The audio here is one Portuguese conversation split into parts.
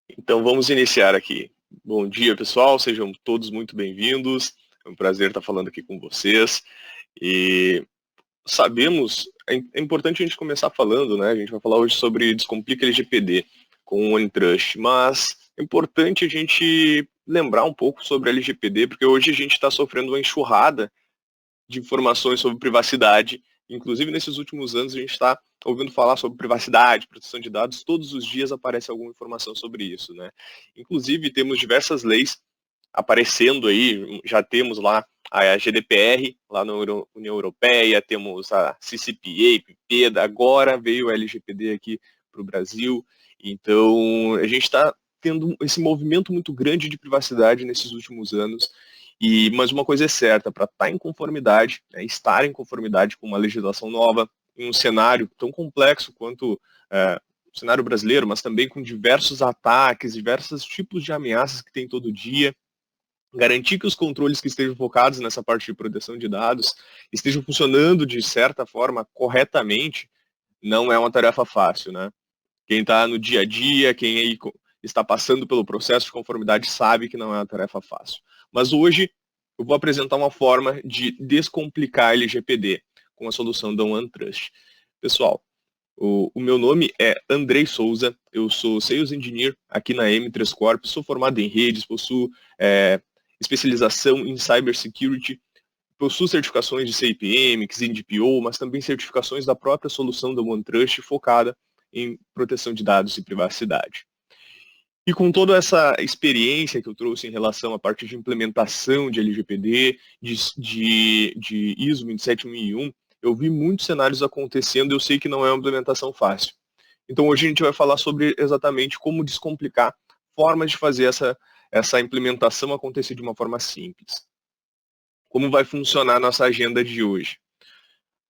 Então vamos iniciar aqui. Bom dia, pessoal, sejam todos muito bem-vindos. É um prazer estar falando aqui com vocês. E sabemos, é importante a gente começar falando, né? A gente vai falar hoje sobre Descomplica LGPD com o OneTrust, mas é importante a gente lembrar um pouco sobre a LGPD, porque hoje a gente está sofrendo uma enxurrada de informações sobre privacidade. Inclusive, nesses últimos anos, a gente está ouvindo falar sobre privacidade, proteção de dados, todos os dias aparece alguma informação sobre isso, né? Inclusive, temos diversas leis aparecendo aí, já temos lá a GDPR, lá na União Europeia, temos a CCPA, PIPEDA, agora veio o LGPD aqui para o Brasil, então a gente está tendo esse movimento muito grande de privacidade nesses últimos anos, mas uma coisa é certa, para estar em conformidade, né, estar em conformidade com uma legislação nova, em um cenário tão complexo quanto o cenário brasileiro, mas também com diversos ataques, diversos tipos de ameaças que tem todo dia, garantir que os controles que estejam focados nessa parte de proteção de dados estejam funcionando de certa forma corretamente, não é uma tarefa fácil, né? Quem está no dia a dia, quem aí está passando pelo processo de conformidade sabe que não é uma tarefa fácil. Mas hoje eu vou apresentar uma forma de descomplicar LGPD com a solução da OneTrust. Pessoal, o meu nome é Andrei Souza, eu sou Sales Engineer aqui na M3 Corp, sou formado em redes, possuo especialização em Cybersecurity, possuo certificações de CIPM, XNDPO, mas também certificações da própria solução da OneTrust focada em proteção de dados e privacidade. E com toda essa experiência que eu trouxe em relação à parte de implementação de LGPD, de ISO 27001, eu vi muitos cenários acontecendo e eu sei que não é uma implementação fácil. Então hoje a gente vai falar sobre exatamente como descomplicar formas de fazer essa implementação acontecer de uma forma simples. Como vai funcionar a nossa agenda de hoje?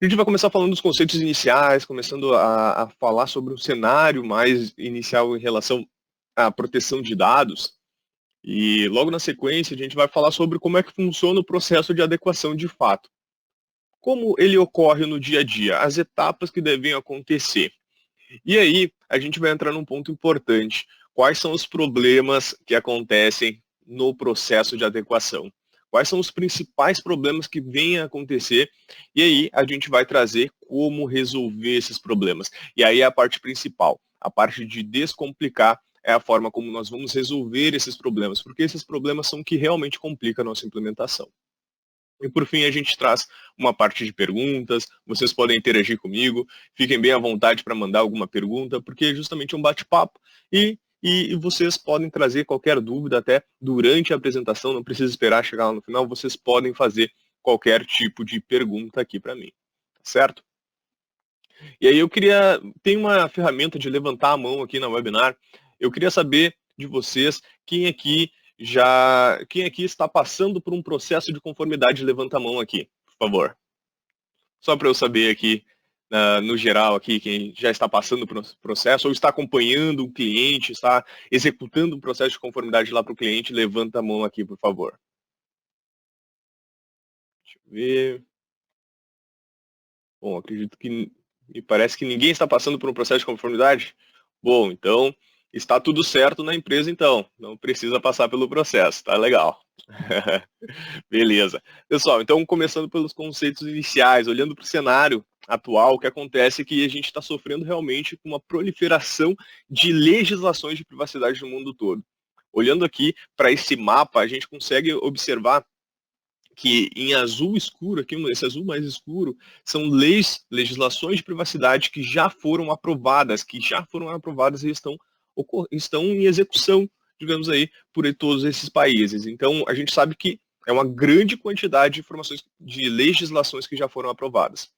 A gente vai começar falando dos conceitos iniciais, começando a falar sobre um cenário mais inicial em relação à proteção de dados. E logo na sequência a gente vai falar sobre como é que funciona o processo de adequação de fato. Como ele ocorre no dia a dia, as etapas que devem acontecer. E aí a gente vai entrar num ponto importante. Quais são os problemas que acontecem no processo de adequação? Quais são os principais problemas que vêm a acontecer? E aí a gente vai trazer como resolver esses problemas. E aí é a parte principal, a parte de descomplicar é a forma como nós vamos resolver esses problemas, porque esses problemas são que realmente complicam a nossa implementação. E por fim a gente traz uma parte de perguntas, vocês podem interagir comigo, fiquem bem à vontade para mandar alguma pergunta, porque é justamente um bate-papo e vocês podem trazer qualquer dúvida até durante a apresentação, não precisa esperar chegar lá no final, vocês podem fazer qualquer tipo de pergunta aqui para mim, tá certo? E aí tem uma ferramenta de levantar a mão aqui na webinar, eu queria saber de vocês quem aqui está passando por um processo de conformidade, levanta a mão aqui, por favor. Só para eu saber aqui, no geral, aqui, quem já está passando por um processo ou está acompanhando um cliente, está executando um processo de conformidade lá para o cliente, levanta a mão aqui, por favor. Deixa eu ver. Bom, acredito que me parece que ninguém está passando por um processo de conformidade. Bom, então está tudo certo na empresa, então. Não precisa passar pelo processo, tá legal. Beleza. Pessoal, então começando pelos conceitos iniciais, olhando para o cenário atual, o que acontece é que a gente está sofrendo realmente com uma proliferação de legislações de privacidade no mundo todo. Olhando aqui para esse mapa, a gente consegue observar que em azul escuro, aqui esse azul mais escuro, são legislações de privacidade que já foram aprovadas, e estão em execução, digamos aí, por todos esses países. Então, a gente sabe que é uma grande quantidade de informações, de legislações que já foram aprovadas.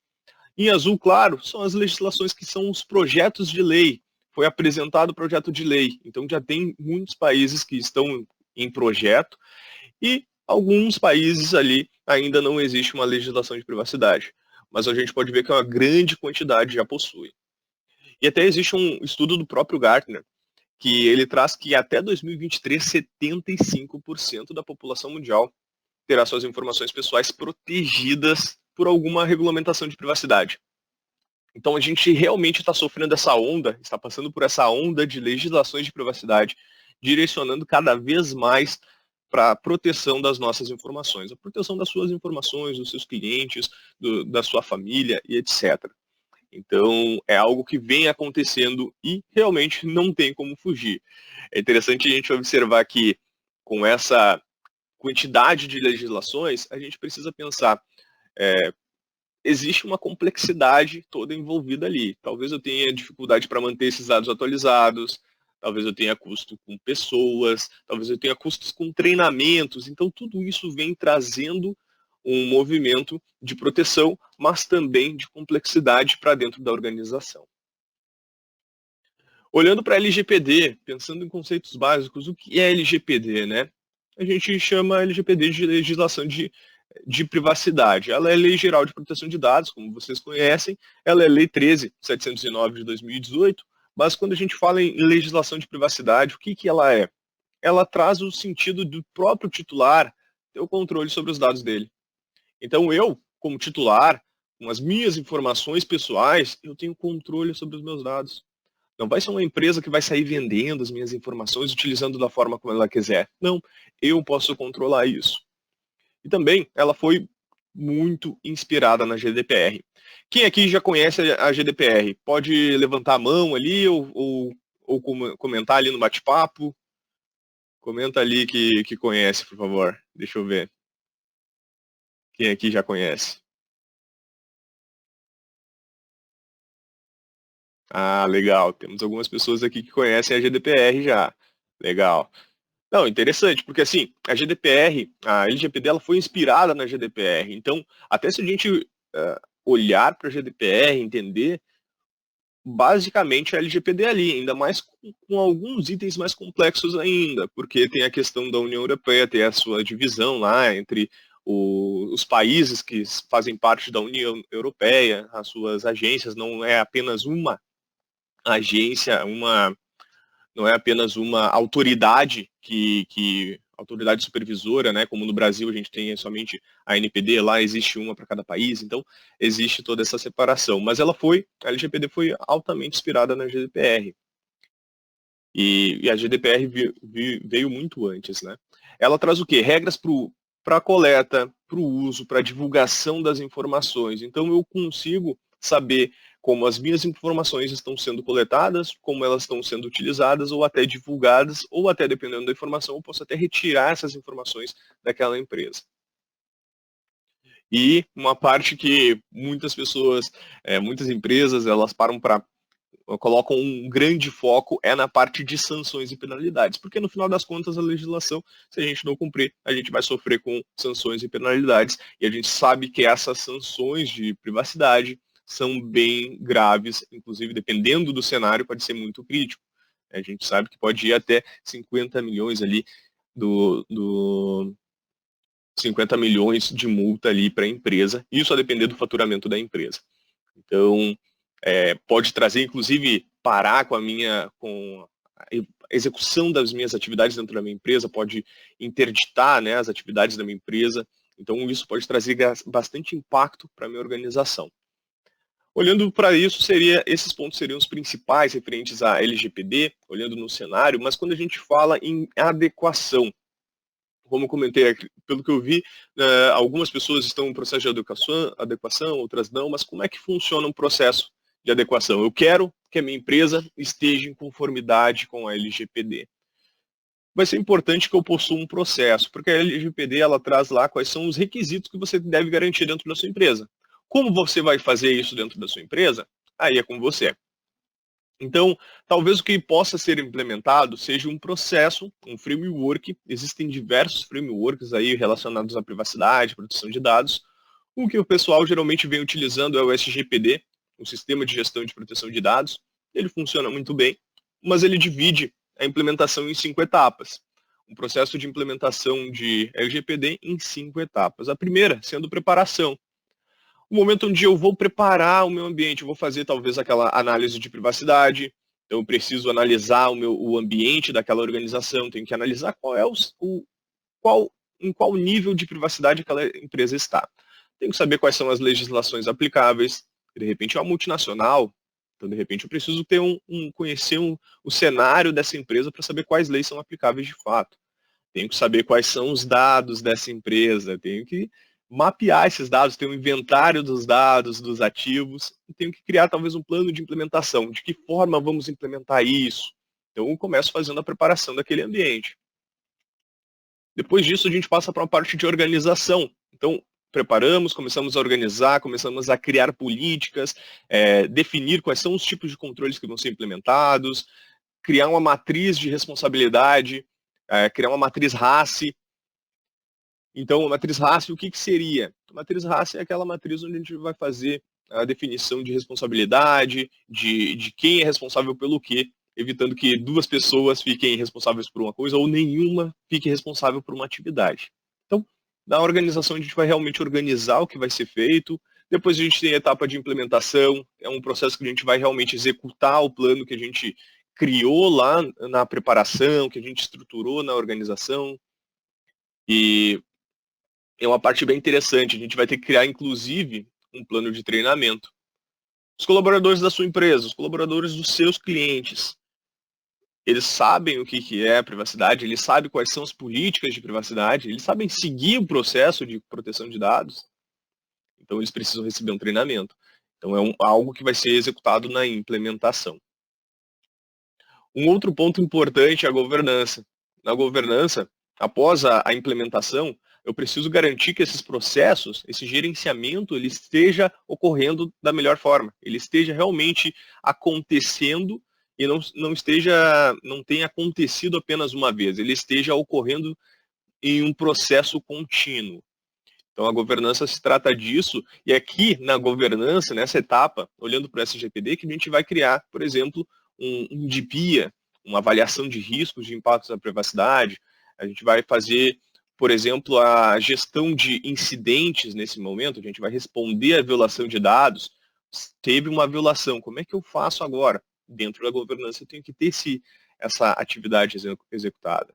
Em azul claro, são as legislações que são os projetos de lei. Foi apresentado o projeto de lei. Então, já tem muitos países que estão em projeto e alguns países ali ainda não existe uma legislação de privacidade. Mas a gente pode ver que uma grande quantidade já possui. E até existe um estudo do próprio Gartner, que ele traz que até 2023, 75% da população mundial terá suas informações pessoais protegidas por alguma regulamentação de privacidade. Então a gente realmente está sofrendo essa onda, está passando por essa onda de legislações de privacidade direcionando cada vez mais para a proteção das nossas informações, a proteção das suas informações, dos seus clientes, da sua família e etc. Então, é algo que vem acontecendo e realmente não tem como fugir. É interessante a gente observar que, com essa quantidade de legislações, a gente precisa pensar, existe uma complexidade toda envolvida ali. Talvez eu tenha dificuldade para manter esses dados atualizados, talvez eu tenha custo com pessoas, talvez eu tenha custos com treinamentos. Então, tudo isso vem trazendo um movimento de proteção, mas também de complexidade para dentro da organização. Olhando para a LGPD, pensando em conceitos básicos, o que é LGPD, né? A gente chama LGPD de legislação de privacidade. Ela é a Lei Geral de Proteção de Dados, como vocês conhecem, ela é a Lei 13.709 de 2018, mas quando a gente fala em legislação de privacidade, o que ela é? Ela traz o sentido do próprio titular ter o controle sobre os dados dele. Então eu, como titular, com as minhas informações pessoais, eu tenho controle sobre os meus dados. Não vai ser uma empresa que vai sair vendendo as minhas informações, utilizando da forma como ela quiser. Não, eu posso controlar isso. E também ela foi muito inspirada na GDPR. Quem aqui já conhece a GDPR? Pode levantar a mão ali ou comentar ali no bate-papo. Comenta ali que conhece, por favor. Deixa eu ver. Quem aqui já conhece? Ah, legal. Temos algumas pessoas aqui que conhecem a GDPR já. Legal. Não, interessante, porque assim, a GDPR, a LGPD, ela foi inspirada na GDPR. Então, até se a gente olhar para a GDPR, entender, basicamente a LGPD é ali, ainda mais com alguns itens mais complexos ainda, porque tem a questão da União Europeia, tem a sua divisão lá entre os países que fazem parte da União Europeia, as suas agências, não é apenas uma agência, não é apenas uma autoridade autoridade supervisora, né, como no Brasil a gente tem somente a ANPD, lá existe uma para cada país, então existe toda essa separação. Mas a LGPD foi altamente inspirada na GDPR. E a GDPR veio muito antes, né? Ela traz o quê? Regras para a coleta, para o uso, para a divulgação das informações. Então eu consigo saber como as minhas informações estão sendo coletadas, como elas estão sendo utilizadas, ou até divulgadas, ou até, dependendo da informação, eu posso até retirar essas informações daquela empresa. E uma parte que muitas pessoas, muitas empresas, elas colocam um grande foco na parte de sanções e penalidades, porque no final das contas a legislação, se a gente não cumprir, a gente vai sofrer com sanções e penalidades, e a gente sabe que essas sanções de privacidade são bem graves, inclusive dependendo do cenário pode ser muito crítico. A gente sabe que pode ir até 50 milhões ali 50 milhões de multa ali para a empresa, isso a depender do faturamento da empresa. Então, pode trazer, inclusive, parar com a execução das minhas atividades dentro da minha empresa, pode interditar, né, as atividades da minha empresa. Então, isso pode trazer bastante impacto para a minha organização. Olhando para isso, esses pontos seriam os principais referentes à LGPD, olhando no cenário, mas quando a gente fala em adequação, como eu comentei, pelo que eu vi, algumas pessoas estão em processo de adequação, outras não, mas como é que funciona um processo de adequação? Eu quero que a minha empresa esteja em conformidade com a LGPD. Vai ser importante que eu possua um processo, porque a LGPD ela traz lá quais são os requisitos que você deve garantir dentro da sua empresa. Como você vai fazer isso dentro da sua empresa? Aí é com você. Então, talvez o que possa ser implementado seja um processo, um framework. Existem diversos frameworks aí relacionados à privacidade, proteção de dados. O que o pessoal geralmente vem utilizando é o SGPD, o Sistema de Gestão de Proteção de Dados. Ele funciona muito bem, mas ele divide a implementação em 5 etapas. Um processo de implementação de LGPD em 5 etapas. A primeira sendo preparação. O momento onde eu vou preparar o meu ambiente, eu vou fazer talvez aquela análise de privacidade, então eu preciso analisar o ambiente daquela organização, tenho que analisar em qual nível de privacidade aquela empresa está. Tenho que saber quais são as legislações aplicáveis, de repente é uma multinacional, Então, de repente, eu preciso ter conhecer o cenário dessa empresa para saber quais leis são aplicáveis de fato. Tenho que saber quais são os dados dessa empresa, tenho que mapear esses dados, ter um inventário dos dados, dos ativos, e tenho que criar talvez um plano de implementação. De que forma vamos implementar isso? Então, eu começo fazendo a preparação daquele ambiente. Depois disso, a gente passa para uma parte de organização. Então, preparamos, começamos a organizar, começamos a criar políticas, definir quais são os tipos de controles que vão ser implementados, criar uma matriz de responsabilidade, criar uma matriz RACE. Então, a matriz RACE, o que seria? A matriz RACE é aquela matriz onde a gente vai fazer a definição de responsabilidade, de quem é responsável pelo quê, evitando que duas pessoas fiquem responsáveis por uma coisa ou nenhuma fique responsável por uma atividade. Então, na organização, a gente vai realmente organizar o que vai ser feito. Depois a gente tem a etapa de implementação, é um processo que a gente vai realmente executar o plano que a gente criou lá na preparação, que a gente estruturou na organização. E é uma parte bem interessante, a gente vai ter que criar, inclusive, um plano de treinamento. Os colaboradores da sua empresa, os colaboradores dos seus clientes, eles sabem o que é privacidade, eles sabem quais são as políticas de privacidade, eles sabem seguir o processo de proteção de dados. Então, eles precisam receber um treinamento. Então, é algo que vai ser executado na implementação. Um outro ponto importante é a governança. Na governança, após a implementação, eu preciso garantir que esses processos, esse gerenciamento, ele esteja ocorrendo da melhor forma. Ele esteja realmente acontecendo e não tenha acontecido apenas uma vez. Ele esteja ocorrendo em um processo contínuo. Então, a governança se trata disso, e aqui na governança, nessa etapa, olhando para o SGPD, que a gente vai criar, por exemplo, um DPIA, uma avaliação de riscos de impactos na privacidade. A gente vai fazer, por exemplo, a gestão de incidentes nesse momento, a gente vai responder à violação de dados. Teve uma violação, como é que eu faço agora? Dentro da governança eu tenho que ter essa atividade executada.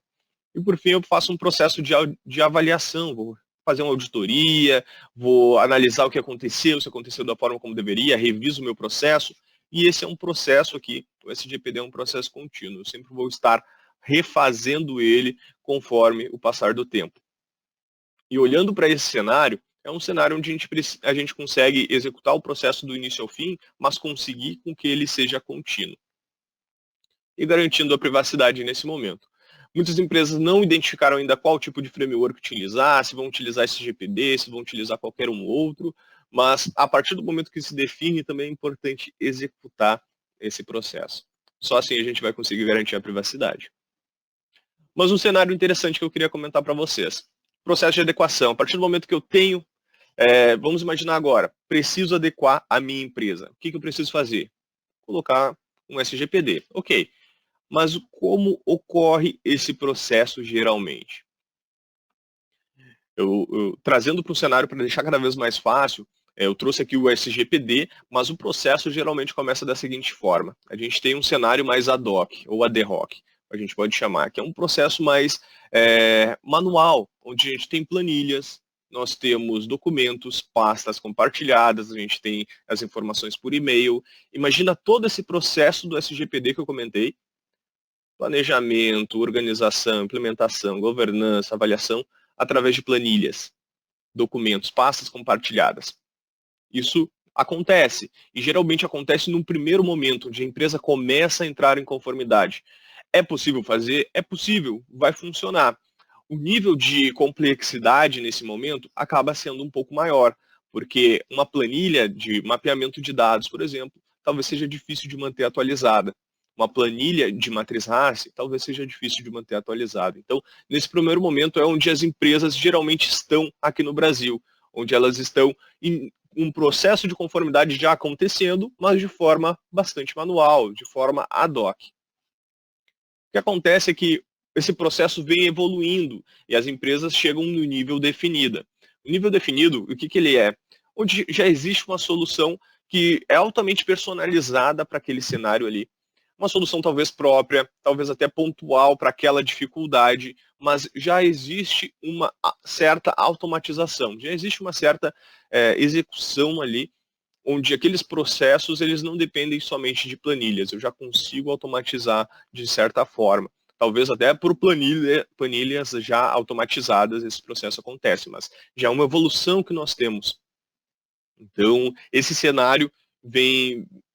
E por fim eu faço um processo de avaliação, vou fazer uma auditoria, vou analisar o que aconteceu, se aconteceu da forma como deveria, reviso o meu processo, e esse é um processo aqui, o SGPD é um processo contínuo, eu sempre vou estar refazendo ele conforme o passar do tempo. E olhando para esse cenário, é um cenário onde a gente consegue executar o processo do início ao fim, mas conseguir com que ele seja contínuo. E garantindo a privacidade nesse momento. Muitas empresas não identificaram ainda qual tipo de framework utilizar, se vão utilizar esse GPD, se vão utilizar qualquer um outro, mas a partir do momento que se define, também é importante executar esse processo. Só assim a gente vai conseguir garantir a privacidade. Mas um cenário interessante que eu queria comentar para vocês. Processo de adequação. A partir do momento que eu tenho, vamos imaginar agora, preciso adequar a minha empresa. O que eu preciso fazer? Colocar um SGPD. Ok. Mas como ocorre esse processo geralmente? Trazendo para um cenário para deixar cada vez mais fácil, eu trouxe aqui o SGPD, mas o processo geralmente começa da seguinte forma. A gente tem um cenário mais ad hoc, ou ad hoc, a gente pode chamar, que é um processo mais manual, onde a gente tem planilhas, nós temos documentos, pastas compartilhadas, a gente tem as informações por e-mail. Imagina todo esse processo do SGPD que eu comentei, planejamento, organização, implementação, governança, avaliação, através de planilhas, documentos, pastas compartilhadas. Isso acontece, e geralmente acontece num primeiro momento, onde a empresa começa a entrar em conformidade. É possível fazer? É possível, vai funcionar. O nível de complexidade nesse momento acaba sendo um pouco maior, porque uma planilha de mapeamento de dados, por exemplo, talvez seja difícil de manter atualizada. Uma planilha de matriz RACE talvez seja difícil de manter atualizada. Então, nesse primeiro momento é onde as empresas geralmente estão aqui no Brasil, onde elas estão em um processo de conformidade já acontecendo, mas de forma bastante manual, de forma ad hoc. O que acontece é que esse processo vem evoluindo e as empresas chegam no nível definido. O nível definido, o que ele é? Onde já existe uma solução que é altamente personalizada para aquele cenário ali. Uma solução talvez própria, talvez até pontual para aquela dificuldade, mas já existe uma certa automatização, já existe uma certa execução ali onde aqueles processos eles não dependem somente de planilhas, eu já consigo automatizar de certa forma. Talvez até por planilhas já automatizadas esse processo acontece, mas já é uma evolução que nós temos. Então, esse cenário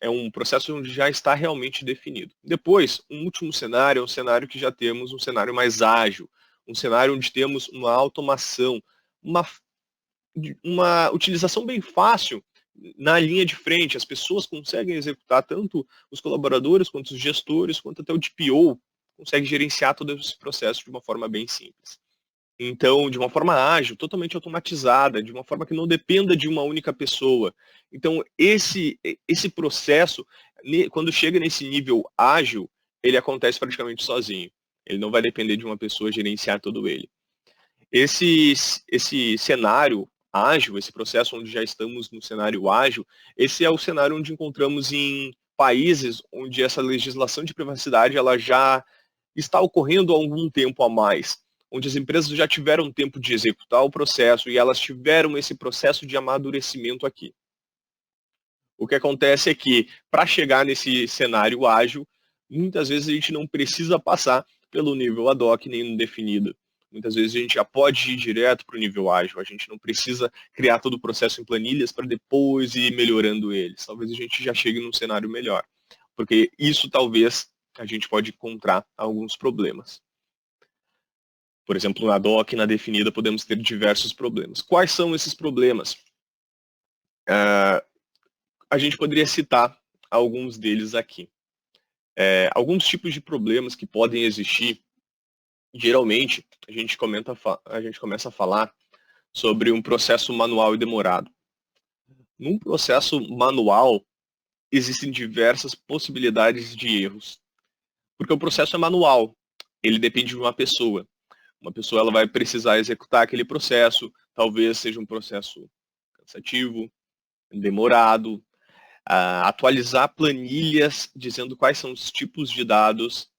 é um processo onde já está realmente definido. Depois, um último cenário é um cenário que já temos um cenário mais ágil, um cenário onde temos uma automação, uma utilização bem fácil na linha de frente. As pessoas conseguem executar, tanto os colaboradores, quanto os gestores, quanto até o DPO, consegue gerenciar todo esse processo de uma forma bem simples. Então, de uma forma ágil, totalmente automatizada, de uma forma que não dependa de uma única pessoa. Então, esse processo, quando chega nesse nível ágil, ele acontece praticamente sozinho. Ele não vai depender de uma pessoa gerenciar todo ele. Esse cenário ágil, esse processo onde já estamos no cenário ágil, esse é o cenário onde encontramos em países onde essa legislação de privacidade ela já está ocorrendo há algum tempo a mais, onde as empresas já tiveram tempo de executar o processo e elas tiveram esse processo de amadurecimento aqui. O que acontece é que, para chegar nesse cenário ágil, muitas vezes a gente não precisa passar pelo nível ad hoc nem no definido. Muitas vezes a gente já pode ir direto para o nível ágil, a gente não precisa criar todo o processo em planilhas para depois ir melhorando eles. Talvez a gente já chegue num cenário melhor, porque isso talvez a gente pode encontrar alguns problemas. Por exemplo, na doc, na definida, podemos ter diversos problemas. Quais são esses problemas? A gente poderia citar alguns deles aqui. Alguns tipos de problemas que podem existir, geralmente, a gente começa a falar sobre um processo manual e demorado. Num processo manual, existem diversas possibilidades de erros, porque o processo é manual, ele depende de uma pessoa. Uma pessoa ela vai precisar executar aquele processo, talvez seja um processo cansativo, demorado, atualizar planilhas dizendo quais são os tipos de dados,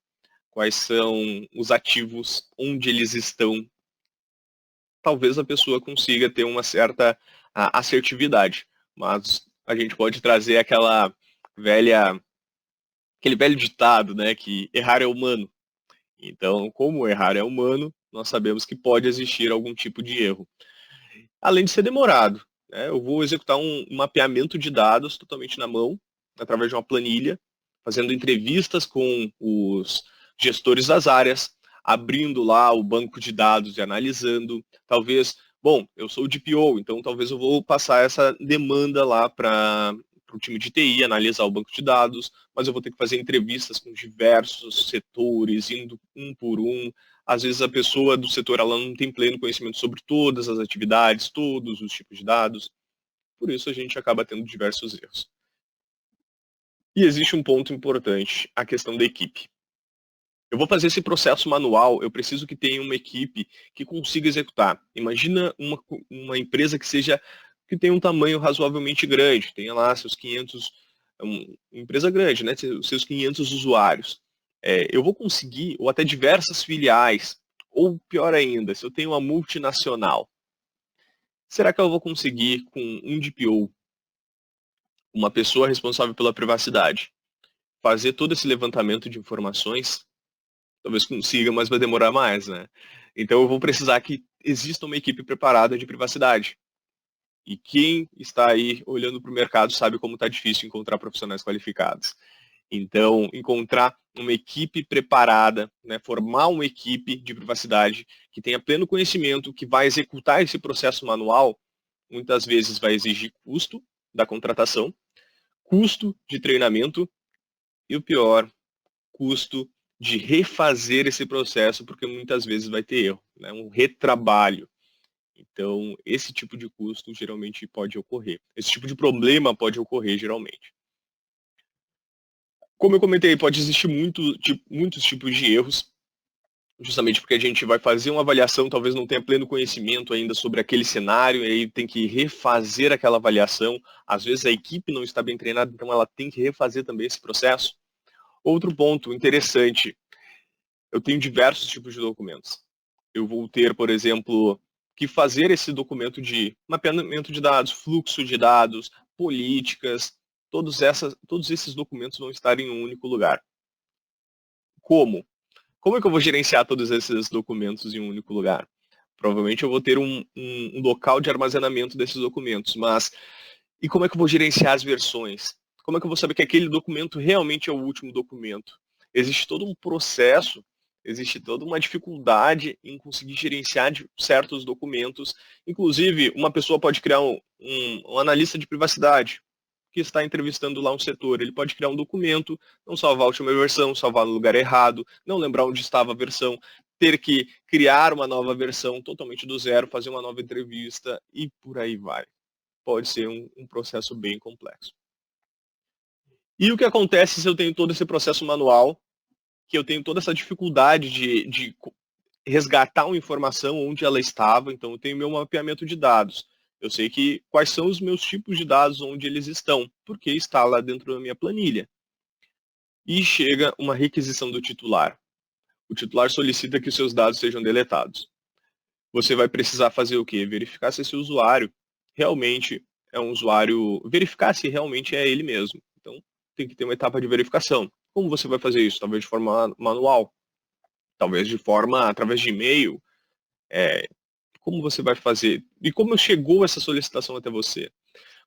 quais são os ativos, onde eles estão. Talvez a pessoa consiga ter uma certa assertividade, mas a gente pode trazer aquele velho ditado, né, que errar é humano. Então, como errar é humano, nós sabemos que pode existir algum tipo de erro. Além de ser demorado, né, eu vou executar um mapeamento de dados totalmente na mão, através de uma planilha, fazendo entrevistas com os gestores das áreas, abrindo lá o banco de dados e analisando. Talvez, bom, eu sou o DPO, então talvez eu vou passar essa demanda lá para o time de TI, analisar o banco de dados, mas eu vou ter que fazer entrevistas com diversos setores, indo um por um. Às vezes a pessoa do setor ela não tem pleno conhecimento sobre todas as atividades, todos os tipos de dados. Por isso a gente acaba tendo diversos erros. E existe um ponto importante, a questão da equipe. Eu vou fazer esse processo manual, eu preciso que tenha uma equipe que consiga executar. Imagina uma empresa que tenha um tamanho razoavelmente grande, tenha lá seus 500, empresa grande, né, seus 500 usuários. Eu vou conseguir, ou até diversas filiais, ou pior ainda, se eu tenho uma multinacional, será que eu vou conseguir com um DPO, uma pessoa responsável pela privacidade, fazer todo esse levantamento de informações? Talvez consiga, mas vai demorar mais, né? Então eu vou precisar que exista uma equipe preparada de privacidade. E quem está aí olhando para o mercado sabe como está difícil encontrar profissionais qualificados. Então, encontrar uma equipe preparada, né, formar uma equipe de privacidade que tenha pleno conhecimento, que vai executar esse processo manual, muitas vezes vai exigir custo da contratação, custo de treinamento e o pior, custo de refazer esse processo, porque muitas vezes vai ter erro, né, um retrabalho. Então, esse tipo de custo geralmente pode ocorrer. Esse tipo de problema pode ocorrer geralmente. Como eu comentei, pode existir muitos tipos de erros, justamente porque a gente vai fazer uma avaliação, talvez não tenha pleno conhecimento ainda sobre aquele cenário, e aí tem que refazer aquela avaliação. Às vezes a equipe não está bem treinada, então ela tem que refazer também esse processo. Outro ponto interessante, eu tenho diversos tipos de documentos. Eu vou ter, por exemplo, que fazer esse documento de mapeamento de dados, fluxo de dados, políticas, todos esses documentos vão estar em um único lugar. Como? Como é que eu vou gerenciar todos esses documentos em um único lugar? Provavelmente eu vou ter um local de armazenamento desses documentos, mas e como é que eu vou gerenciar as versões? Como é que eu vou saber que aquele documento realmente é o último documento? Existe todo um processo, existe toda uma dificuldade em conseguir gerenciar certos documentos. Inclusive, uma pessoa pode criar um analista de privacidade que está entrevistando lá um setor. Ele pode criar um documento, não salvar a última versão, salvar no lugar errado, não lembrar onde estava a versão, ter que criar uma nova versão totalmente do zero, fazer uma nova entrevista e por aí vai. Pode ser um processo bem complexo. E o que acontece se eu tenho todo esse processo manual, que eu tenho toda essa dificuldade de resgatar uma informação onde ela estava, então eu tenho meu mapeamento de dados. Eu sei quais são os meus tipos de dados, onde eles estão, porque está lá dentro da minha planilha. E chega uma requisição do titular. O titular solicita que seus dados sejam deletados. Você vai precisar fazer o quê? Verificar se esse usuário realmente é um usuário, verificar se realmente é ele mesmo. Então, tem que ter uma etapa de verificação. Como você vai fazer isso? Talvez de forma manual, talvez através de e-mail. Como você vai fazer? E como chegou essa solicitação até você?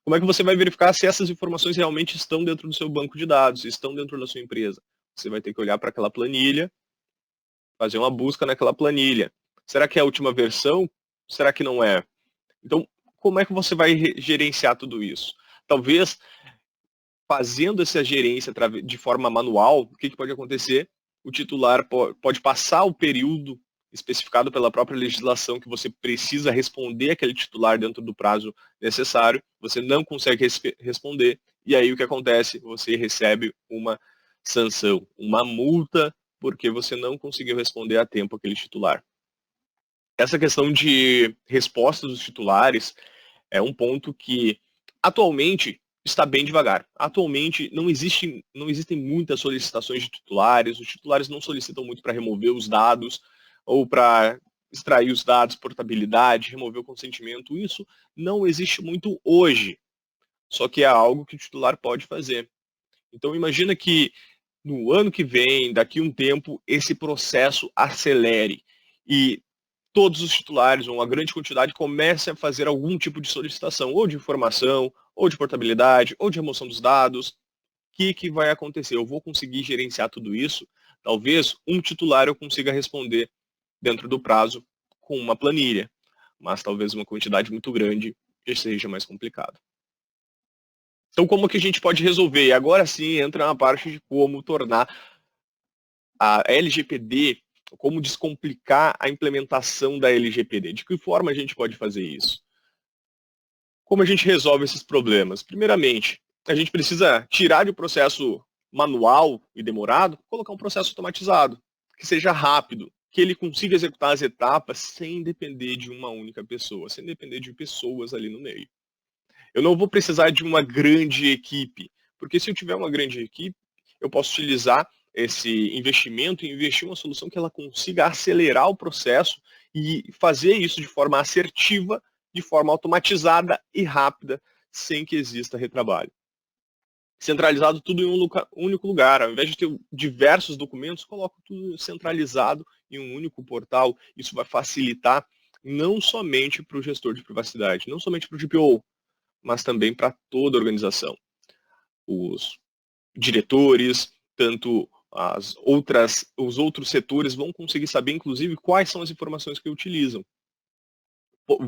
Como é que você vai verificar se essas informações realmente estão dentro do seu banco de dados, estão dentro da sua empresa? Você vai ter que olhar para aquela planilha, fazer uma busca naquela planilha. Será que é a última versão? Será que não é? Então, como é que você vai gerenciar tudo isso? Talvez, fazendo essa gerência de forma manual, o que pode acontecer? O titular pode passar o período especificado pela própria legislação que você precisa responder aquele titular dentro do prazo necessário, você não consegue responder, e aí o que acontece? Você recebe uma sanção, uma multa, porque você não conseguiu responder a tempo aquele titular. Essa questão de respostas dos titulares é um ponto que atualmente está bem devagar. Atualmente não existem muitas solicitações de titulares, os titulares não solicitam muito para remover os dados ou para extrair os dados, portabilidade, remover o consentimento. Isso não existe muito hoje, só que é algo que o titular pode fazer. Então imagina que no ano que vem, daqui a um tempo, esse processo acelere e todos os titulares, ou uma grande quantidade, comecem a fazer algum tipo de solicitação, ou de informação, ou de portabilidade, ou de remoção dos dados. O que vai acontecer? Eu vou conseguir gerenciar tudo isso? Talvez um titular eu consiga responder dentro do prazo com uma planilha, mas talvez uma quantidade muito grande já seja mais complicado. Então, como que a gente pode resolver? E agora sim entra na parte de como tornar a LGPD, como descomplicar a implementação da LGPD. De que forma a gente pode fazer isso? Como a gente resolve esses problemas? Primeiramente, a gente precisa tirar o processo manual e demorado, colocar um processo automatizado, que seja rápido, que ele consiga executar as etapas sem depender de uma única pessoa, sem depender de pessoas ali no meio. Eu não vou precisar de uma grande equipe, porque se eu tiver uma grande equipe, eu posso utilizar esse investimento e investir em uma solução que ela consiga acelerar o processo e fazer isso de forma assertiva, de forma automatizada e rápida, sem que exista retrabalho. Centralizado tudo em um único lugar. Ao invés de ter diversos documentos, coloco tudo centralizado em um único portal. Isso vai facilitar não somente para o gestor de privacidade, não somente para o DPO, mas também para toda a organização. Os diretores, tanto os outros setores vão conseguir saber, inclusive, quais são as informações que utilizam.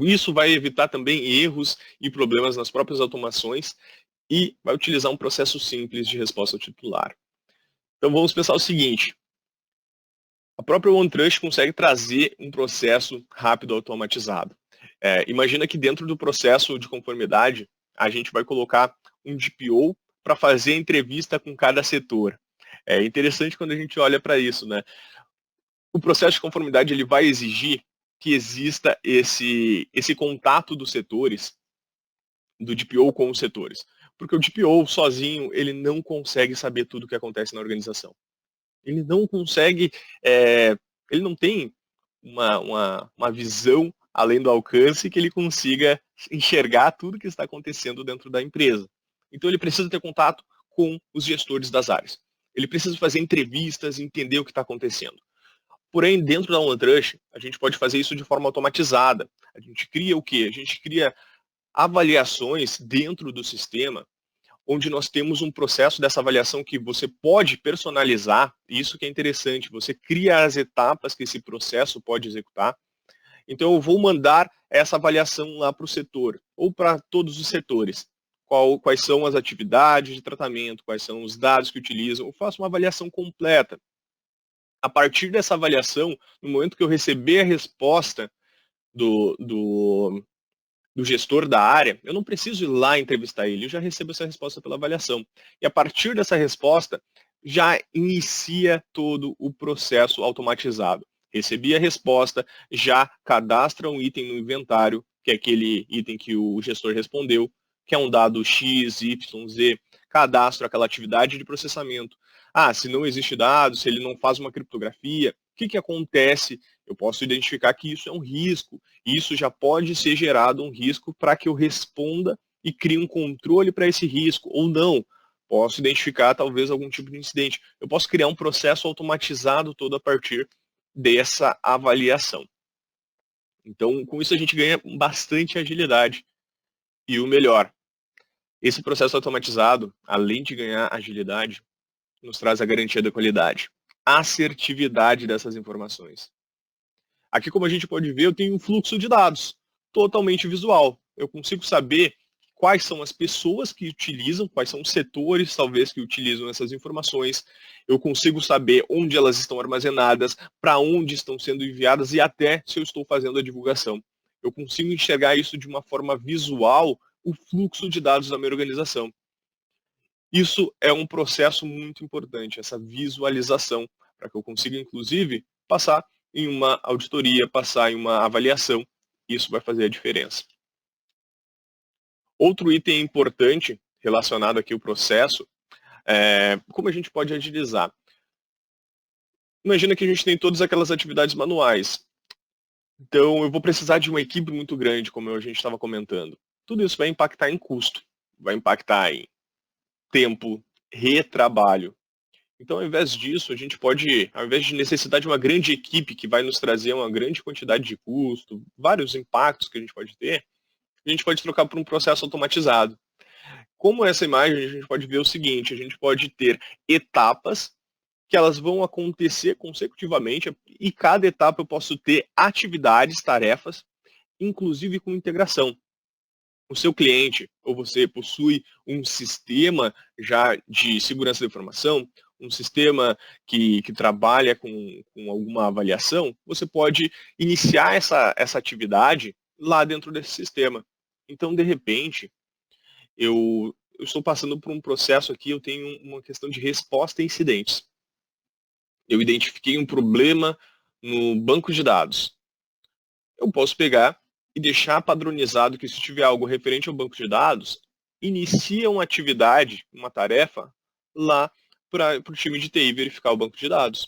Isso vai evitar também erros e problemas nas próprias automações e vai utilizar um processo simples de resposta ao titular. Então vamos pensar o seguinte, a própria OneTrust consegue trazer um processo rápido automatizado. Imagina que dentro do processo de conformidade, a gente vai colocar um DPO para fazer entrevista com cada setor. É interessante quando a gente olha para isso, né? O processo de conformidade ele vai exigir que exista esse contato dos setores, do DPO com os setores. Porque o DPO sozinho, ele não consegue saber tudo o que acontece na organização. Ele não consegue, ele não tem uma visão além do alcance que ele consiga enxergar tudo que está acontecendo dentro da empresa. Então ele precisa ter contato com os gestores das áreas. Ele precisa fazer entrevistas, entender o que está acontecendo. Porém, dentro da OneTrush, a gente pode fazer isso de forma automatizada. A gente cria o quê? A gente cria avaliações dentro do sistema, onde nós temos um processo dessa avaliação que você pode personalizar, isso que é interessante, você cria as etapas que esse processo pode executar. Então eu vou mandar essa avaliação lá para o setor, ou para todos os setores. Quais são as atividades de tratamento, quais são os dados que utilizam, eu faço uma avaliação completa. A partir dessa avaliação, no momento que eu receber a resposta do gestor da área, eu não preciso ir lá entrevistar ele, eu já recebo essa resposta pela avaliação. E a partir dessa resposta, já inicia todo o processo automatizado. Recebi a resposta, já cadastra um item no inventário, que é aquele item que o gestor respondeu, que é um dado X, Y, Z, cadastro aquela atividade de processamento. Ah, se não existe dado, se ele não faz uma criptografia, o que acontece? Eu posso identificar que isso é um risco. Isso já pode ser gerado um risco para que eu responda e crie um controle para esse risco, ou não. Posso identificar talvez algum tipo de incidente. Eu posso criar um processo automatizado todo a partir dessa avaliação. Então, com isso a gente ganha bastante agilidade. E o melhor, esse processo automatizado, além de ganhar agilidade, nos traz a garantia da qualidade, a assertividade dessas informações. Aqui, como a gente pode ver, eu tenho um fluxo de dados totalmente visual. Eu consigo saber quais são as pessoas que utilizam, quais são os setores, talvez, que utilizam essas informações. Eu consigo saber onde elas estão armazenadas, para onde estão sendo enviadas e até se eu estou fazendo a divulgação. Eu consigo enxergar isso de uma forma visual, o fluxo de dados da minha organização. Isso é um processo muito importante, essa visualização, para que eu consiga, inclusive, passar em uma auditoria, passar em uma avaliação. Isso vai fazer a diferença. Outro item importante relacionado aqui ao processo é como a gente pode agilizar. Imagina que a gente tem todas aquelas atividades manuais. Então, eu vou precisar de uma equipe muito grande, como a gente estava comentando. Tudo isso vai impactar em custo, vai impactar em tempo, retrabalho. Então, ao invés disso, a gente pode, ao invés de necessitar de uma grande equipe que vai nos trazer uma grande quantidade de custo, vários impactos que a gente pode trocar por um processo automatizado. Como essa imagem, a gente pode ver o seguinte, a gente pode ter etapas que elas vão acontecer consecutivamente e cada etapa eu posso ter atividades, tarefas, inclusive com integração. O seu cliente ou você possui um sistema já de segurança da informação, um sistema que trabalha com alguma avaliação, você pode iniciar essa atividade lá dentro desse sistema. Então, de repente, eu estou passando por um processo aqui, eu tenho uma questão de resposta a incidentes. Eu identifiquei um problema no banco de dados. Eu posso pegar e deixar padronizado que se tiver algo referente ao banco de dados, inicia uma atividade, uma tarefa, lá para o time de TI verificar o banco de dados.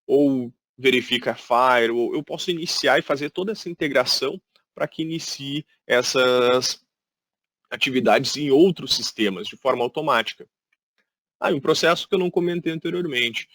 Ou verifica a Fire, ou eu posso iniciar e fazer toda essa integração para que inicie essas atividades em outros sistemas, de forma automática. Um processo que eu não comentei anteriormente.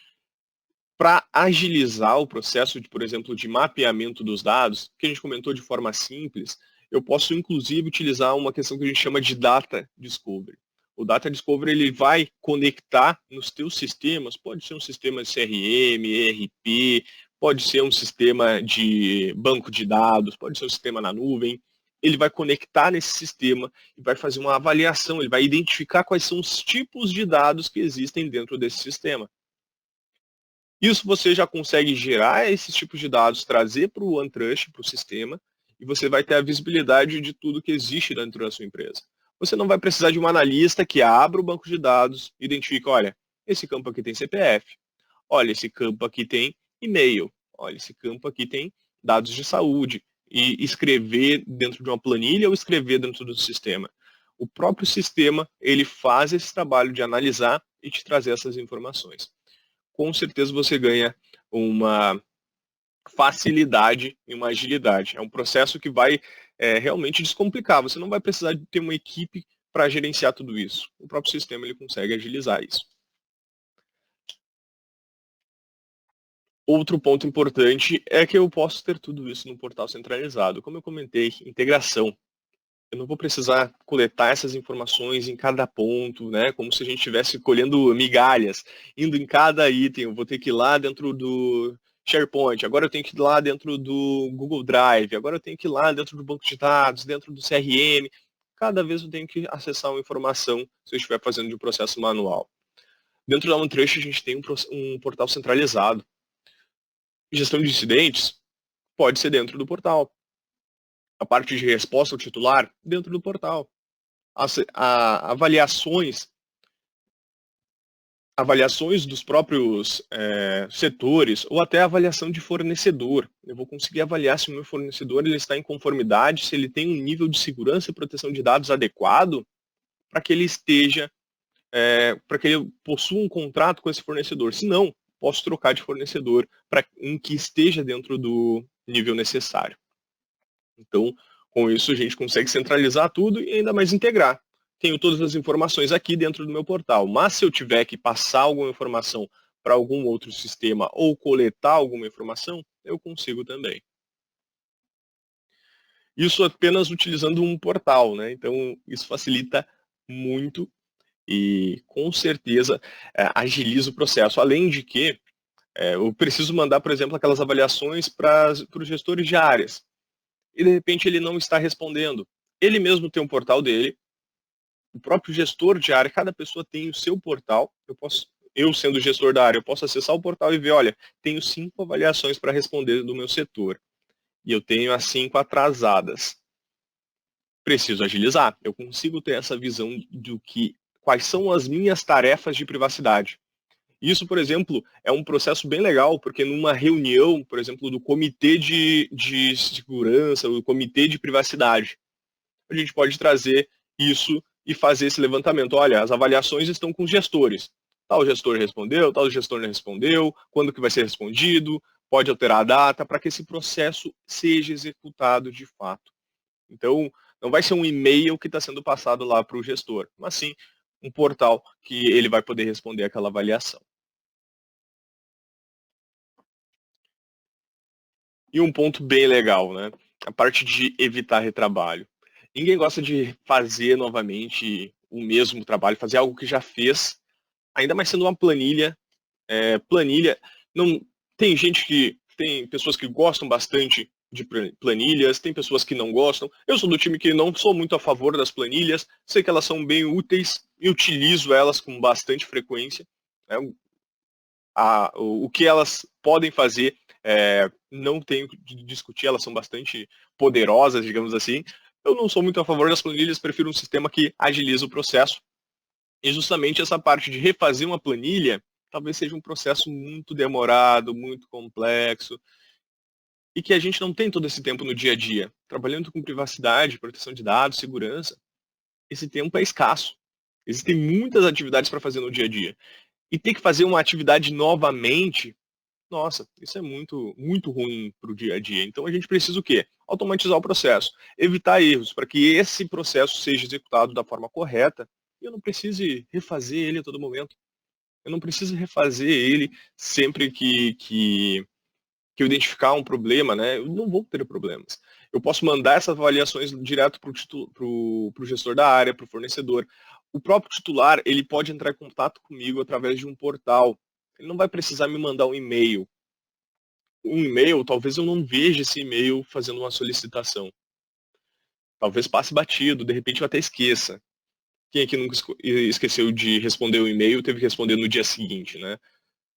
Para agilizar o processo, por exemplo, de mapeamento dos dados, que a gente comentou de forma simples, eu posso, inclusive, utilizar uma questão que a gente chama de Data Discovery. O Data Discovery ele vai conectar nos teus sistemas, pode ser um sistema de CRM, ERP, pode ser um sistema de banco de dados, pode ser um sistema na nuvem. Ele vai conectar nesse sistema e vai fazer uma avaliação, ele vai identificar quais são os tipos de dados que existem dentro desse sistema. Isso você já consegue gerar esses tipos de dados, trazer para o OneTrush, para o sistema, e você vai ter a visibilidade de tudo que existe dentro da sua empresa. Você não vai precisar de um analista que abra o banco de dados e identifique, olha, esse campo aqui tem CPF, olha, esse campo aqui tem e-mail, olha, esse campo aqui tem dados de saúde, e escrever dentro de uma planilha ou escrever dentro do sistema. O próprio sistema, ele faz esse trabalho de analisar e te trazer essas informações. Com certeza você ganha uma facilidade e uma agilidade. É um processo que vai realmente descomplicar. Você não vai precisar de ter uma equipe para gerenciar tudo isso. O próprio sistema ele consegue agilizar isso. Outro ponto importante é que eu posso ter tudo isso no portal centralizado. Como eu comentei, integração. Eu não vou precisar coletar essas informações em cada ponto, né? Como se a gente estivesse colhendo migalhas, indo em cada item. Eu vou ter que ir lá dentro do SharePoint, agora eu tenho que ir lá dentro do Google Drive, agora eu tenho que ir lá dentro do banco de dados, dentro do CRM. Cada vez eu tenho que acessar uma informação se eu estiver fazendo de um processo manual. Dentro da OneTrust a gente tem um portal centralizado. Gestão de incidentes pode ser dentro do portal. A parte de resposta ao titular, dentro do portal. Avaliações dos próprios setores, ou até avaliação de fornecedor. Eu vou conseguir avaliar se o meu fornecedor ele está em conformidade, se ele tem um nível de segurança e proteção de dados adequado para que ele esteja, para que ele possua um contrato com esse fornecedor. Se não, posso trocar de fornecedor para um que esteja dentro do nível necessário. Então, com isso, a gente consegue centralizar tudo e ainda mais integrar. Tenho todas as informações aqui dentro do meu portal, mas se eu tiver que passar alguma informação para algum outro sistema ou coletar alguma informação, eu consigo também. Isso apenas utilizando um portal, né? Então, isso facilita muito e, com certeza, agiliza o processo. Além de que, eu preciso mandar, por exemplo, aquelas avaliações para os gestores de áreas. E, de repente, ele não está respondendo. Ele mesmo tem um portal dele, o próprio gestor de área, cada pessoa tem o seu portal. Eu sendo gestor da área, eu posso acessar o portal e ver, olha, tenho 5 avaliações para responder do meu setor. E eu tenho as 5 atrasadas. Preciso agilizar. Eu consigo ter essa visão do que, quais são as minhas tarefas de privacidade. Isso, por exemplo, é um processo bem legal, porque numa reunião, por exemplo, do comitê de segurança, o comitê de privacidade, a gente pode trazer isso e fazer esse levantamento. Olha, as avaliações estão com os gestores. Tal gestor respondeu, tal gestor não respondeu, quando que vai ser respondido, pode alterar a data, para que esse processo seja executado de fato. Então, não vai ser um e-mail que está sendo passado lá para o gestor, mas sim um portal que ele vai poder responder aquela avaliação. E um ponto bem legal, né? A parte de evitar retrabalho. Ninguém gosta de fazer novamente o mesmo trabalho, fazer algo que já fez, ainda mais sendo uma planilha. Planilha, não tem pessoas que gostam bastante de planilhas, tem pessoas que não gostam. Eu sou do time que não sou muito a favor das planilhas, sei que elas são bem úteis e utilizo elas com bastante frequência. Né? O que elas podem fazer, não tenho que discutir, elas são bastante poderosas, digamos assim. Eu não sou muito a favor das planilhas, prefiro um sistema que agiliza o processo. E justamente essa parte de refazer uma planilha, talvez seja um processo muito demorado, muito complexo, e que a gente não tem todo esse tempo no dia a dia. Trabalhando com privacidade, proteção de dados, segurança, esse tempo é escasso. Existem muitas atividades para fazer no dia a dia. E ter que fazer uma atividade novamente, nossa, isso é muito, muito ruim para o dia a dia. Então a gente precisa o quê? Automatizar o processo, evitar erros, para que esse processo seja executado da forma correta e eu não precise refazer ele a todo momento. Eu não preciso refazer ele sempre que eu identificar um problema, né? Eu não vou ter problemas. Eu posso mandar essas avaliações direto para o gestor da área, para o fornecedor. O próprio titular, ele pode entrar em contato comigo através de um portal. Ele não vai precisar me mandar um e-mail. Um e-mail, talvez eu não veja esse e-mail fazendo uma solicitação. Talvez passe batido, de repente eu até esqueça. Quem aqui nunca esqueceu de responder o e-mail teve que responder no dia seguinte, né?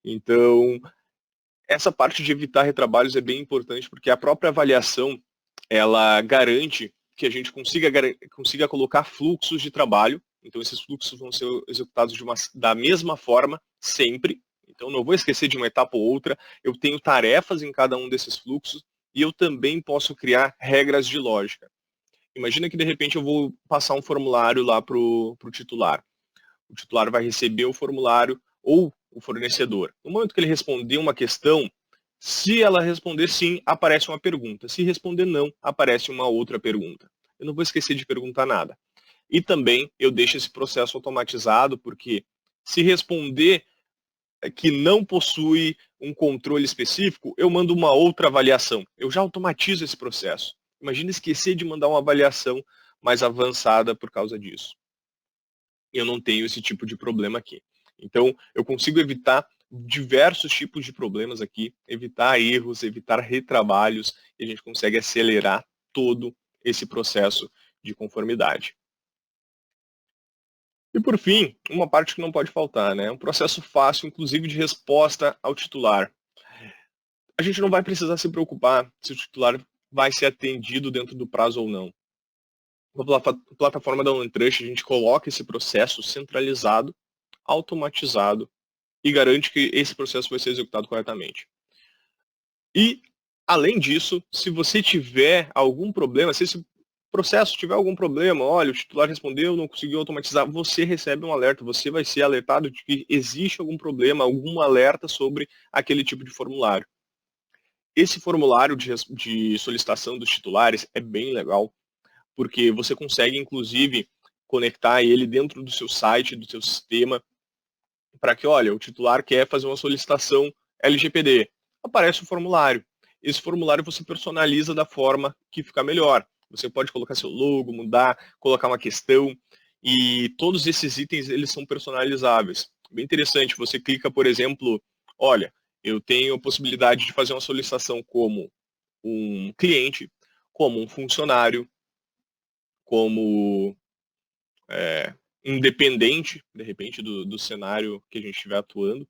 Então, essa parte de evitar retrabalhos é bem importante, porque a própria avaliação, ela garante que a gente consiga colocar fluxos de trabalho. Então, esses fluxos vão ser executados da mesma forma, sempre. Então, não vou esquecer de uma etapa ou outra. Eu tenho tarefas em cada um desses fluxos e eu também posso criar regras de lógica. Imagina que, de repente, eu vou passar um formulário lá para o titular. O titular vai receber o formulário ou o fornecedor. No momento que ele responder uma questão, se ela responder sim, aparece uma pergunta. Se responder não, aparece uma outra pergunta. Eu não vou esquecer de perguntar nada. e também eu deixo esse processo automatizado, porque se responder que não possui um controle específico, eu mando uma outra avaliação. Eu já automatizo esse processo. Imagina esquecer de mandar uma avaliação mais avançada por causa disso. Eu não tenho esse tipo de problema aqui. Então, eu consigo evitar diversos tipos de problemas aqui, evitar erros, evitar retrabalhos, e a gente consegue acelerar todo esse processo de conformidade. E por fim, uma parte que não pode faltar, né? Um processo fácil, inclusive de resposta ao titular. A gente não vai precisar se preocupar se o titular vai ser atendido dentro do prazo ou não. Na plataforma da OneTrust, a gente coloca esse processo centralizado, automatizado, e garante que esse processo vai ser executado corretamente. E, além disso, se você tiver algum problema, se esse processo tiver algum problema, olha, o titular respondeu, não conseguiu automatizar, você recebe um alerta, você vai ser alertado de que existe algum problema, algum alerta sobre aquele tipo de formulário. Esse formulário de solicitação dos titulares é bem legal, porque você consegue, inclusive, conectar ele dentro do seu site, do seu sistema, para que, olha, o titular quer fazer uma solicitação LGPD. Aparece o formulário. Esse formulário você personaliza da forma que ficar melhor. Você pode colocar seu logo, mudar, colocar uma questão, e todos esses itens eles são personalizáveis. Bem interessante, você clica, por exemplo, olha, eu tenho a possibilidade de fazer uma solicitação como um cliente, como um funcionário, como independente, de repente, do cenário que a gente estiver atuando.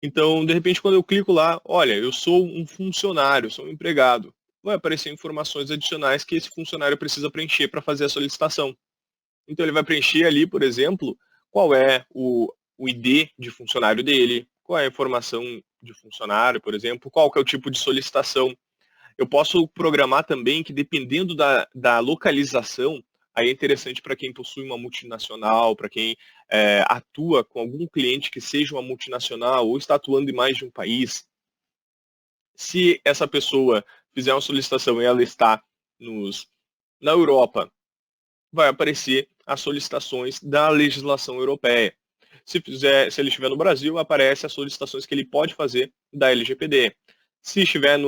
Então, de repente, quando eu clico lá, olha, eu sou um funcionário, sou um empregado, vai aparecer informações adicionais que esse funcionário precisa preencher para fazer a solicitação. Então, ele vai preencher ali, por exemplo, qual é o ID de funcionário dele, qual é a informação de funcionário, por exemplo, qual que é o tipo de solicitação. Eu posso programar também que, dependendo da localização, aí é interessante para quem possui uma multinacional, para quem atua com algum cliente que seja uma multinacional ou está atuando em mais de um país. Se essa pessoa fizer uma solicitação e ela está na Europa, vai aparecer as solicitações da legislação europeia. Se ele estiver no Brasil, aparece as solicitações que ele pode fazer da LGPD. Se estiver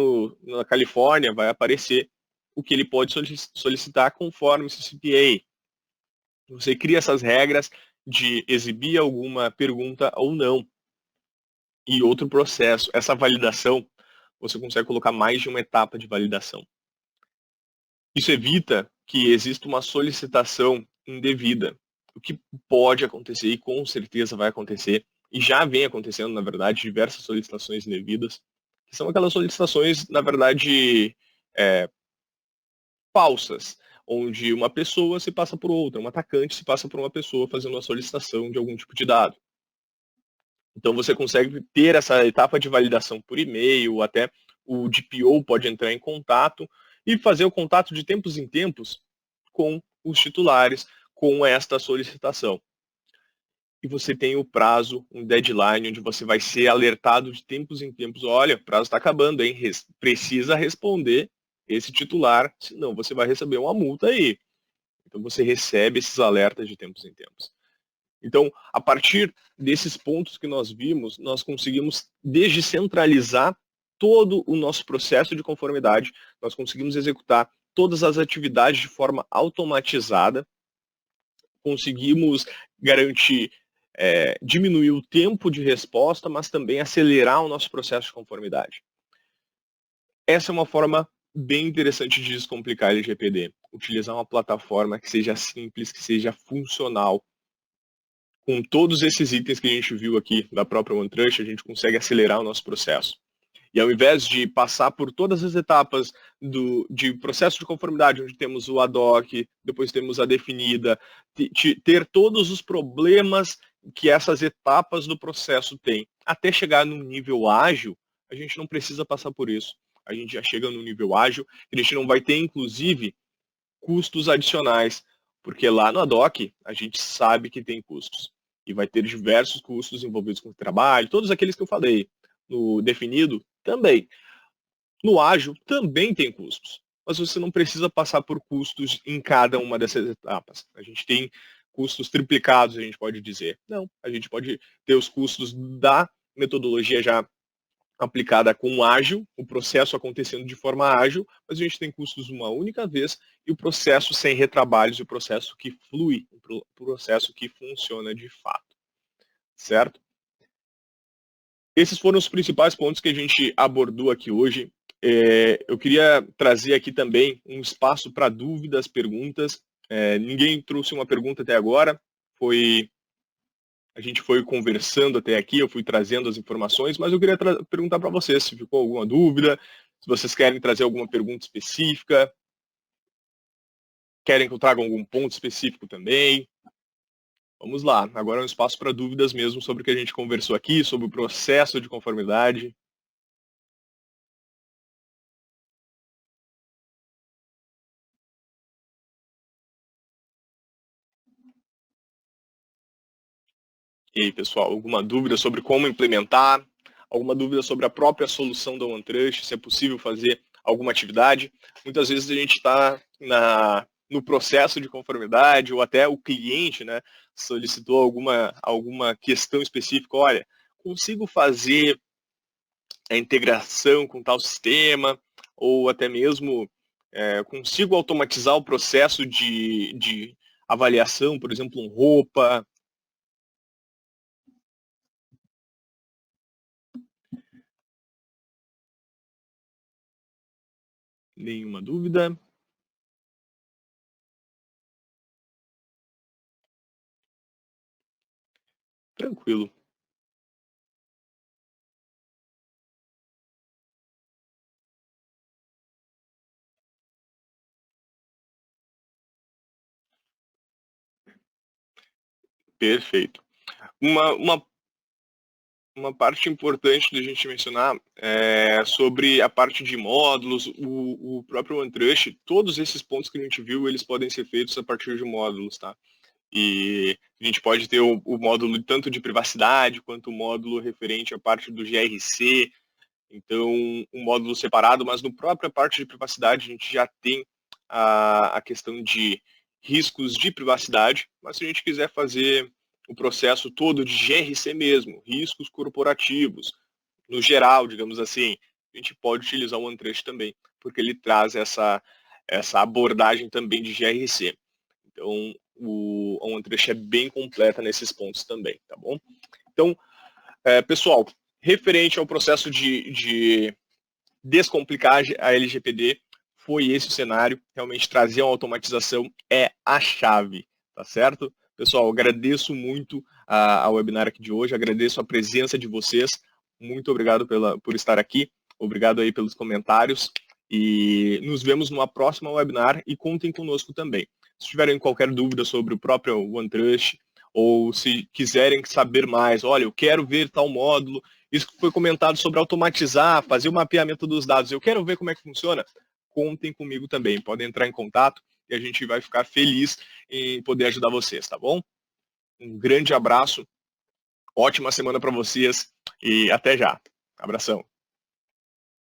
na Califórnia, vai aparecer o que ele pode solicitar conforme o CCPA. Você cria essas regras de exibir alguma pergunta ou não. E outro processo, essa validação, você consegue colocar mais de uma etapa de validação. Isso evita que exista uma solicitação indevida, o que pode acontecer e com certeza vai acontecer, e já vem acontecendo, na verdade, diversas solicitações indevidas, que são aquelas solicitações, na verdade, falsas, onde uma pessoa se passa por outra, um atacante se passa por uma pessoa fazendo uma solicitação de algum tipo de dado. Então você consegue ter essa etapa de validação por e-mail, até o DPO pode entrar em contato e fazer o contato de tempos em tempos com os titulares, com esta solicitação. E você tem o prazo, um deadline, onde você vai ser alertado de tempos em tempos. Olha, o prazo está acabando, hein? Precisa responder esse titular, senão você vai receber uma multa aí. Então você recebe esses alertas de tempos em tempos. Então, a partir desses pontos que nós vimos, nós conseguimos descentralizar todo o nosso processo de conformidade, nós conseguimos executar todas as atividades de forma automatizada, conseguimos garantir, diminuir o tempo de resposta, mas também acelerar o nosso processo de conformidade. Essa é uma forma bem interessante de descomplicar a LGPD. Utilizar uma plataforma que seja simples, que seja funcional. Com todos esses itens que a gente viu aqui da própria OneTrust, a gente consegue acelerar o nosso processo. E ao invés de passar por todas as etapas de processo de conformidade, onde temos o ad hoc, depois temos a definida, ter todos os problemas que essas etapas do processo têm, até chegar num nível ágil, a gente não precisa passar por isso. A gente já chega no nível ágil, a gente não vai ter, inclusive, custos adicionais, porque lá no ad hoc a gente sabe que tem custos. E vai ter diversos custos envolvidos com o trabalho, todos aqueles que eu falei. No definido, também. No ágil, também tem custos. mas você não precisa passar por custos em cada uma dessas etapas. A gente tem custos triplicados, a gente pode dizer. Não, a gente pode ter os custos da metodologia já aplicada com ágil, o processo acontecendo de forma ágil, mas a gente tem custos uma única vez e o processo sem retrabalhos, e o processo que flui, o processo que funciona de fato, certo? Esses foram os principais pontos que a gente abordou aqui hoje. Eu queria trazer aqui também um espaço para dúvidas, perguntas. Ninguém trouxe uma pergunta até agora, a gente foi conversando até aqui, eu fui trazendo as informações, mas eu queria perguntar para vocês se ficou alguma dúvida, se vocês querem trazer alguma pergunta específica, querem que eu traga algum ponto específico também. Vamos lá, agora é um espaço para dúvidas mesmo sobre o que a gente conversou aqui, sobre o processo de conformidade. E aí, pessoal, alguma dúvida sobre como implementar? Alguma dúvida sobre a própria solução da OneTrust, se é possível fazer alguma atividade? Muitas vezes a gente está no processo de conformidade, ou até o cliente, né, solicitou alguma questão específica. Olha, consigo fazer a integração com tal sistema, ou até mesmo consigo automatizar o processo de avaliação, por exemplo, roupa. Nenhuma dúvida? Tranquilo. Perfeito. Uma parte importante da gente mencionar é sobre a parte de módulos, o próprio OneTrust, todos esses pontos que a gente viu, eles podem ser feitos a partir de módulos, tá? E a gente pode ter o módulo tanto de privacidade, quanto o módulo referente à parte do GRC, então um módulo separado, mas no própria parte de privacidade a gente já tem a questão de riscos de privacidade, mas se a gente quiser fazer o processo todo de GRC mesmo, riscos corporativos, no geral, digamos assim, a gente pode utilizar o OneTrust também, porque ele traz essa abordagem também de GRC. Então, a OneTrust é bem completa nesses pontos também, tá bom? Então, pessoal, referente ao processo de descomplicar a LGPD, foi esse o cenário. Realmente trazer uma automatização é a chave, tá certo? Pessoal, agradeço muito ao webinar aqui de hoje, agradeço a presença de vocês. Muito obrigado por estar aqui, obrigado aí pelos comentários e nos vemos numa próxima webinar e contem conosco também. Se tiverem qualquer dúvida sobre o próprio OneTrust ou se quiserem saber mais, olha, eu quero ver tal módulo, isso que foi comentado sobre automatizar, fazer o mapeamento dos dados, eu quero ver como é que funciona, contem comigo também, podem entrar em contato e a gente vai ficar feliz em poder ajudar vocês, tá bom? Um grande abraço, ótima semana para vocês e até já. Abração.